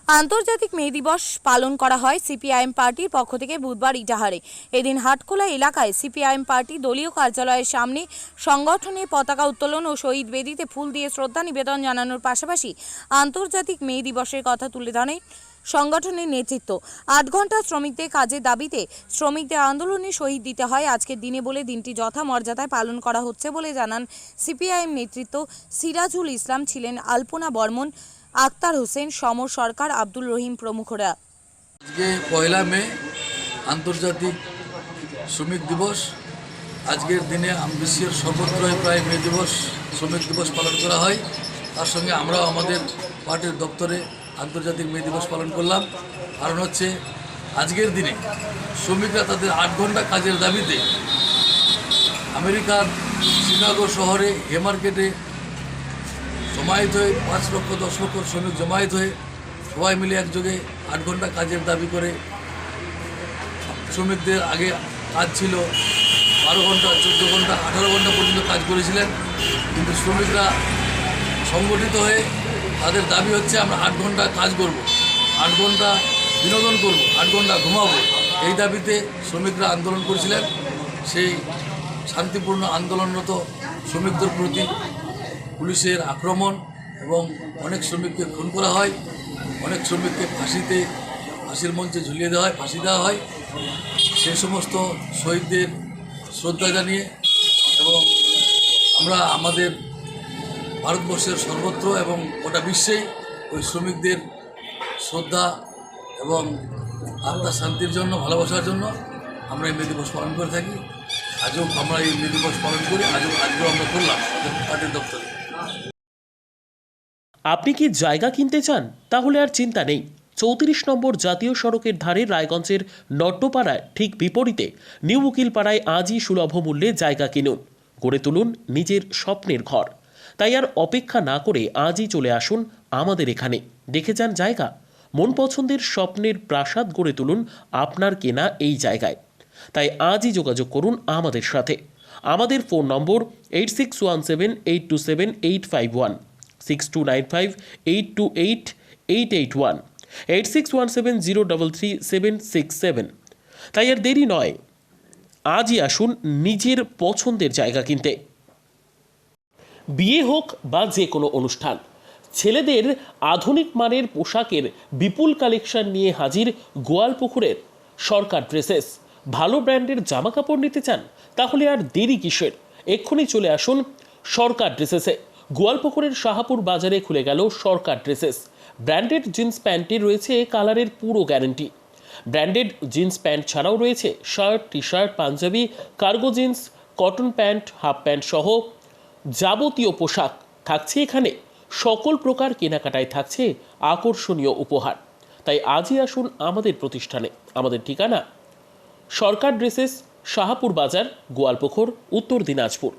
আন্তর্জাতিক মে দিবস পালন করা হয় সিপিআইএম পার্টির পক্ষ থেকে বুধবার ইটাহারে। এদিন হাটখোলা এলাকায় সিপিআইএম পার্টি দলীয় কার্যালয়ের সামনে সংগঠনের পতাকা উত্তোলন ও শহীদ বেদিতে ফুল দিয়ে শ্রদ্ধা নিবেদন জানানোর পাশাপাশি আন্তর্জাতিক মে দিবসের কথা তুলে ধরে সংগঠনের নেতৃত্ব। ৮ ঘন্টা শ্রমিকদের কাজের দাবিতে শ্রমিকদের আন্দোলনে শহীদ দিতে হয় আজকের দিনে বলে দিনটি যথা মর্যাদায় পালন করা হচ্ছে বলে জানান সিপিআইএম নেতৃত্ব। সিরাজুল ইসলাম ছিলেন, আলপনা বর্মন, আক্তার হোসেন, সমর সরকার, আব্দুল রহিম প্রমুখরা। আজকে ১ মে আন্তর্জাতিক শ্রমিক দিবস। আজকের দিনে বিশ্বের সর্বত্রই প্রায় মে দিবস, শ্রমিক দিবস পালন করা হয়। তার সঙ্গে আমরাও আমাদের পার্টির দপ্তরে আন্তর্জাতিক মে দিবস পালন করলাম। কারণ হচ্ছে আজকের দিনে শ্রমিকরা তাদের ৮ ঘন্টা কাজের দাবিতে আমেরিকার শিকাগো শহরে হেমার্কেটে জমায়েত হয়ে ৫ লক্ষ ১০ লক্ষ শ্রমিক জমায়েত হয়ে সবাই মিলে একযোগে ৮ ঘন্টা কাজের দাবি করে। শ্রমিকদের আগে কাজ ছিল ১২ ঘন্টা, ১৪ ঘন্টা, ১৮ ঘন্টা পর্যন্ত কাজ করেছিলেন, কিন্তু শ্রমিকরা সংগঠিত হয়ে তাদের দাবি হচ্ছে আমরা ৮ ঘন্টা কাজ করব, ৮ ঘন্টা বিনোদন করব, ৮ ঘন্টা ঘুমাবো। এই দাবিতে শ্রমিকরা আন্দোলন করেছিলেন। সেই শান্তিপূর্ণ আন্দোলনরত শ্রমিকদের প্রতি পুলিশের আক্রমণ এবং অনেক শ্রমিককে খুন করা হয়, অনেক শ্রমিককে ফাঁসির মঞ্চে ঝুলিয়ে দেওয়া হয়, ফাঁসি দেওয়া হয়। সে সমস্ত শহীদদের শ্রদ্ধা জানিয়ে এবং আমরা আমাদের ভারতবর্ষের সর্বত্র এবং গোটা বিশ্বেই ওই শ্রমিকদের শ্রদ্ধা এবং আত্মার শান্তির জন্য, ভালোবাসার জন্য আমরা এই মে দিবস পালন করে থাকি। আজও আমরা এই মে দিবস পালন করি, আজকেও আমরা করলাম আমাদের পার্টির দপ্তরে। আপনি কি জায়গা কিনতে চান? তাহলে আর চিন্তা নেই। ৩৪ নম্বর জাতীয় সড়কের ধারে রায়গঞ্জের নট্টপাড়ায় ঠিক বিপরীতে নিউ উকিলপাড়ায় আজই সুলভ মূল্যে জায়গা কিনুন, গড়ে তুলুন নিজের স্বপ্নের ঘর। তাই আর অপেক্ষা না করে আজই চলে আসুন আমাদের এখানে, দেখে যান জায়গা। মন পছন্দের স্বপ্নের প্রাসাদ গড়ে তুলুন আপনার কেনা এই জায়গায়। তাই আজই যোগাযোগ করুন আমাদের সাথে। আমাদের ফোন নম্বর 8617827851, 6295828881, 8617033767। তাই আর দেরি নয়, আজই আসুন নিজের পছন্দের জায়গা কিনতে। বিয়ে হোক বা যে কোনো অনুষ্ঠান, ছেলেদের আধুনিক মানের পোশাকের বিপুল কালেকশন নিয়ে হাজির গোয়ালপুকুরের সরকার ড্রেসেস। ভালো ব্র্যান্ডের জামা কাপড় নিতে চান? তাহলে আর দেরি কিসের? এক্ষুনি চলে আসুন সরকার ড্রেসেসে। গোয়ালপুকুরের শাহাপুর বাজারে খুলে গেল সরকার ড্রেসেস। ব্র্যান্ডেড জিন্স প্যান্টে রয়েছে কালারের পুরো গ্যারান্টি। ব্র্যান্ডেড জিন্স প্যান্ট ছাড়াও রয়েছে shirt, T shirt, panjabi, cargo jeans, cotton pant, half pant সহ যাবতীয় পোশাক থাকছে এখানে। সকল প্রকার কেনাকাটায় থাকছে আকর্ষণীয় উপহার। তাই আজই আসুন আমাদের প্রতিষ্ঠানে। আমাদের ঠিকানা সরকার ড্রেসেস, শাহাপুর বাজার, গোয়ালপুকুর, উত্তর দিনাজপুর।